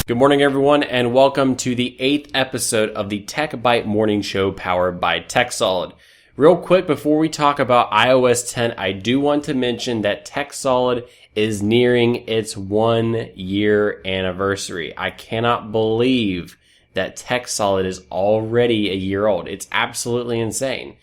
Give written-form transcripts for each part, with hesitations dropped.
Good morning, everyone, and welcome to the 8th episode of the TechByte morning show powered by TechSolid. Real quick, before we talk about iOS 10, I do want to mention that TechSolid is nearing its 1-year anniversary. I cannot believe that TechSolid is already a year old. It's absolutely insane.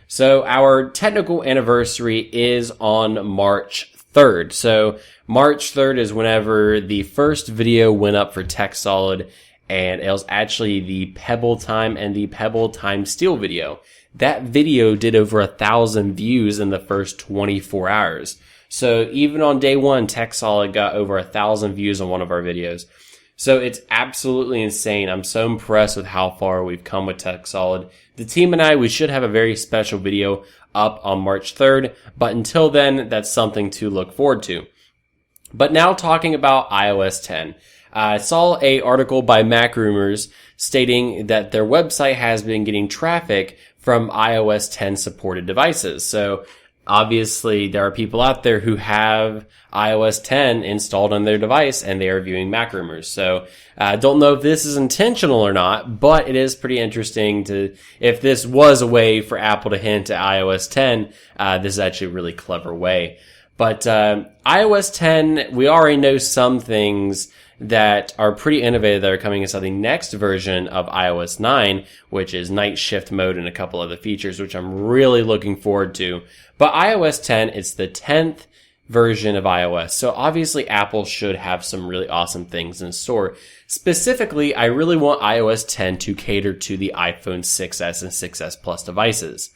So our technical anniversary is on March 3rd. So March 3rd is whenever the first video went up for TechSolid, and it was actually the Pebble Time and the Pebble Time Steel video. That video did over 1,000 views in the first 24 hours. So even on day one, TechSolid got over 1,000 views on one of our videos. So it's absolutely insane. I'm so impressed with how far we've come with TechSolid. The team and I, we should have a very special video up on March 3rd, but until then, that's something to look forward to. But now talking about iOS 10. I saw an article by MacRumors stating that their website has been getting traffic from iOS 10 supported devices. So obviously there are people out there who have iOS 10 installed on their device and they are viewing MacRumors. So I don't know if this is intentional or not, but it is pretty interesting if this was a way for Apple to hint at iOS 10, this is actually a really clever way. But iOS 10, we already know some things that are pretty innovative that are coming inside the next version of iOS 9, which is night shift mode and a couple other features, which I'm really looking forward to. But iOS 10, it's the 10th version of iOS. So obviously Apple should have some really awesome things in store. Specifically, I really want iOS 10 to cater to the iPhone 6s and 6s Plus devices.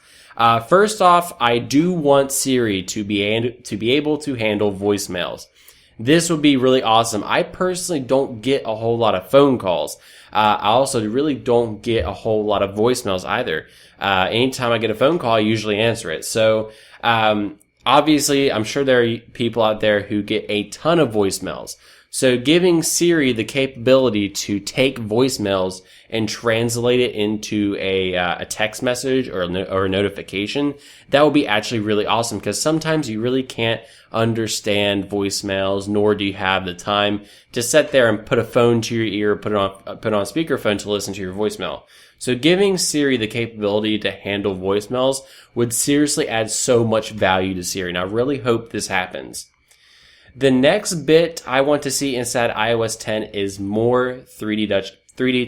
First off, I do want Siri to be able to handle voicemails. This would be really awesome. I personally don't get a whole lot of phone calls. I also really don't get a whole lot of voicemails either. Anytime I get a phone call, I usually answer it. So, obviously, I'm sure there are people out there who get a ton of voicemails. So giving Siri the capability to take voicemails and translate it into a text message or a notification, that would be actually really awesome, because sometimes you really can't understand voicemails, nor do you have the time to sit there and put a phone to your ear, put on speakerphone to listen to your voicemail. So giving Siri the capability to handle voicemails would seriously add so much value to Siri, and I really hope this happens. The next bit I want to see inside iOS 10 is more 3D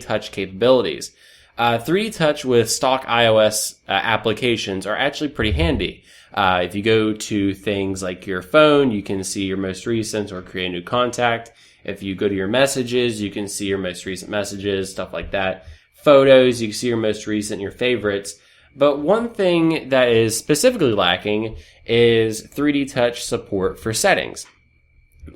touch capabilities. 3D touch with stock iOS applications are actually pretty handy. If you go to things like your phone, you can see your most recent or create a new contact. If you go to your messages, you can see your most recent messages, stuff like that. Photos, you can see your most recent, your favorites. But one thing that is specifically lacking is 3D touch support for settings.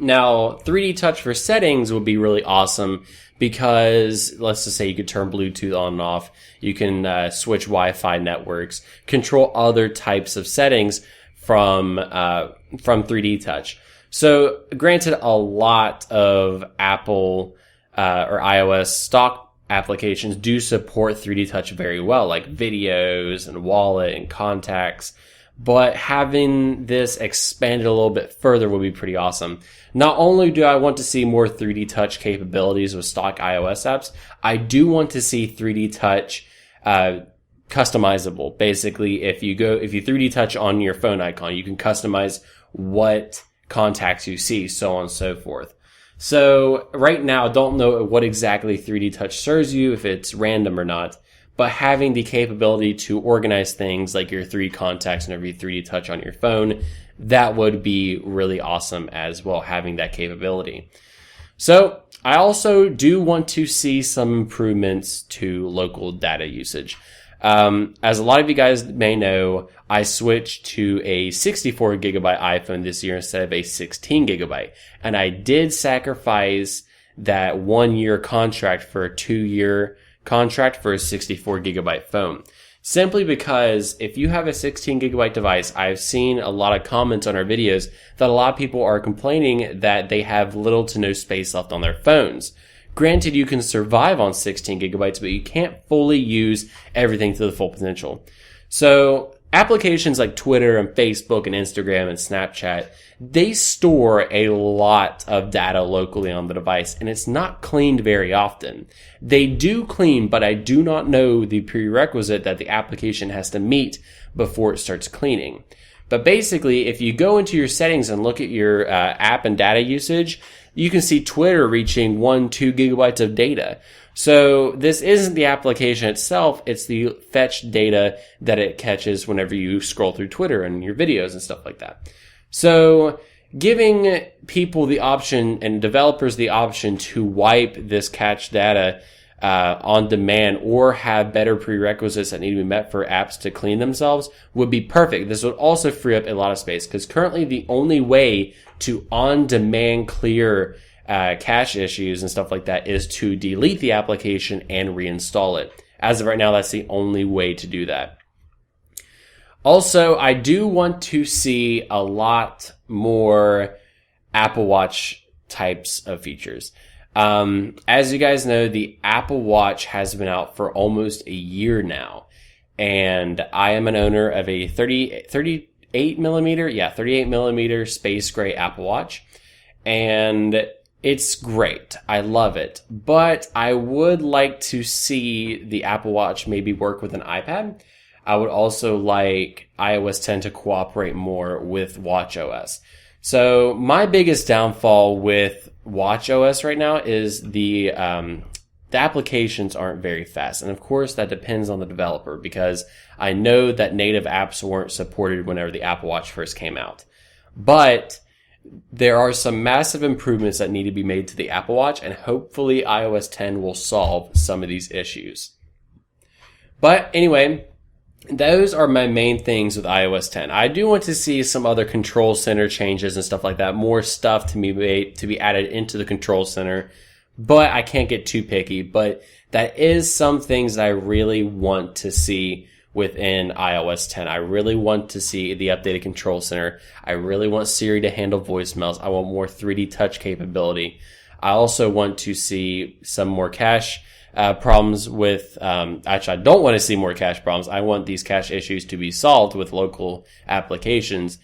Now, 3D touch for settings would be really awesome because, let's just say you could turn Bluetooth on and off. You can switch Wi-Fi networks, control other types of settings from 3D touch. So, granted, a lot of Apple or iOS stock applications do support 3D touch very well, like videos and wallet and contacts. But having this expanded a little bit further would be pretty awesome. Not only do I want to see more 3D touch capabilities with stock iOS apps, I do want to see 3D touch customizable. Basically, if you 3D touch on your phone icon, you can customize what contacts you see, so on and so forth. So right now, I don't know what exactly 3D touch serves you, if it's random or not. But having the capability to organize things like your 3 contacts and every 3D touch on your phone, that would be really awesome as well, having that capability. So I also do want to see some improvements to local data usage. As a lot of you guys may know, I switched to a 64 gigabyte iPhone this year instead of a 16 gigabyte. And I did sacrifice that 1-year contract for a 2-year contract for a 64 gigabyte phone. Simply because if you have a 16 gigabyte device, I've seen a lot of comments on our videos that a lot of people are complaining that they have little to no space left on their phones. Granted, you can survive on 16 gigabytes, but you can't fully use everything to the full potential. So applications like Twitter and Facebook and Instagram and Snapchat, they store a lot of data locally on the device, and it's not cleaned very often. They do clean, but I do not know the prerequisite that the application has to meet before it starts cleaning. But basically, if you go into your settings and look at your app and data usage, you can see Twitter reaching 1-2 gigabytes of data. So this isn't the application itself, it's the fetched data that it catches whenever you scroll through Twitter and your videos and stuff like that. So giving people the option and developers the option to wipe this cached data on demand or have better prerequisites that need to be met for apps to clean themselves would be perfect. This would also free up a lot of space because currently the only way to on-demand clear cache issues and stuff like that is to delete the application and reinstall it. As of right now, that's the only way to do that. Also, I do want to see a lot more Apple Watch types of features. As you guys know, the Apple Watch has been out for almost a year now, and I am an owner of a 38 millimeter space gray Apple Watch, and it's great. I love it, but I would like to see the Apple Watch maybe work with an iPad. I would also like iOS 10 to cooperate more with watchOS. So my biggest downfall with watchOS right now is the applications aren't very fast. And of course that depends on the developer because I know that native apps weren't supported whenever the Apple Watch first came out. But there are some massive improvements that need to be made to the Apple Watch, and hopefully iOS 10 will solve some of these issues. But anyway, those are my main things with iOS 10. I do want to see some other control center changes and stuff like that, more stuff to be added into the control center, but I can't get too picky. But that is some things that I really want to see within iOS 10. I really want to see the updated control center. I really want Siri to handle voicemails. I want more 3D touch capability. I also want to see some more cache problems with, actually I don't want to see more cache problems. I want these cache issues to be solved with local applications.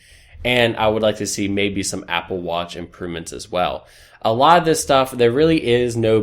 And I would like to see maybe some Apple Watch improvements as well. A lot of this stuff, there really are no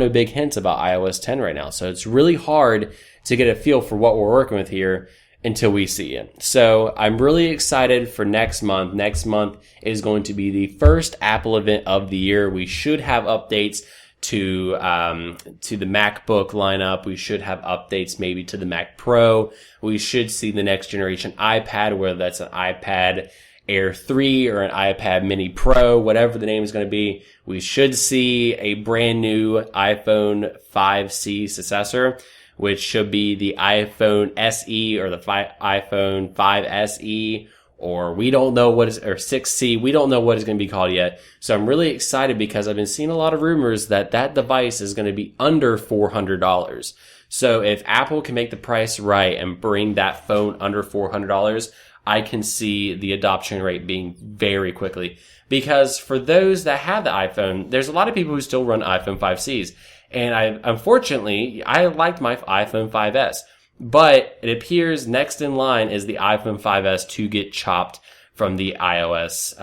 big hints about iOS 10 right now. So it's really hard to get a feel for what we're working with here until we see it. So I'm really excited for next month. Next month is going to be the first Apple event of the year. We should have updates to the MacBook lineup. We should have updates maybe to the Mac Pro. We should see the next generation iPad, whether that's an iPad Air 3 or an iPad Mini Pro, whatever the name is going to be. We should see a brand new iPhone 5C successor, which should be the iPhone SE or the iPhone 5SE, or we don't know or 6C. We don't know what it's going to be called yet. So I'm really excited because I've been seeing a lot of rumors that device is going to be under $400. So if Apple can make the price right and bring that phone under $400, I can see the adoption rate being very quickly. Because for those that have the iPhone, there's a lot of people who still run iPhone 5Cs. And unfortunately, I liked my iPhone 5S. But it appears next in line is the iPhone 5S to get chopped from the iOS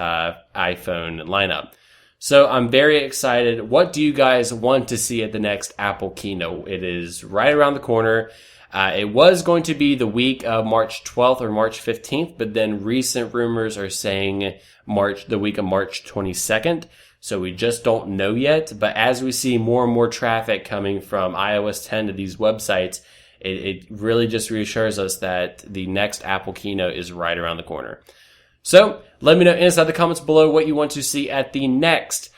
iPhone lineup. So I'm very excited. What do you guys want to see at the next Apple keynote? It is right around the corner. It was going to be the week of March 12th or March 15th, but then recent rumors are saying the week of March 22nd. So we just don't know yet. But as we see more and more traffic coming from iOS 10 to these websites, it really just reassures us that the next Apple keynote is right around the corner. So let me know inside the comments below what you want to see at the next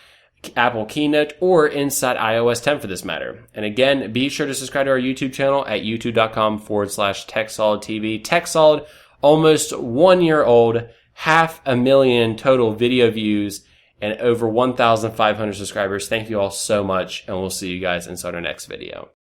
Apple keynote or inside iOS 10 for this matter. And again, be sure to subscribe to our YouTube channel at youtube.com/TechSolidTV. TechSolid, almost 1 year old, 500,000 total video views, and over 1,500 subscribers. Thank you all so much, and we'll see you guys inside our next video.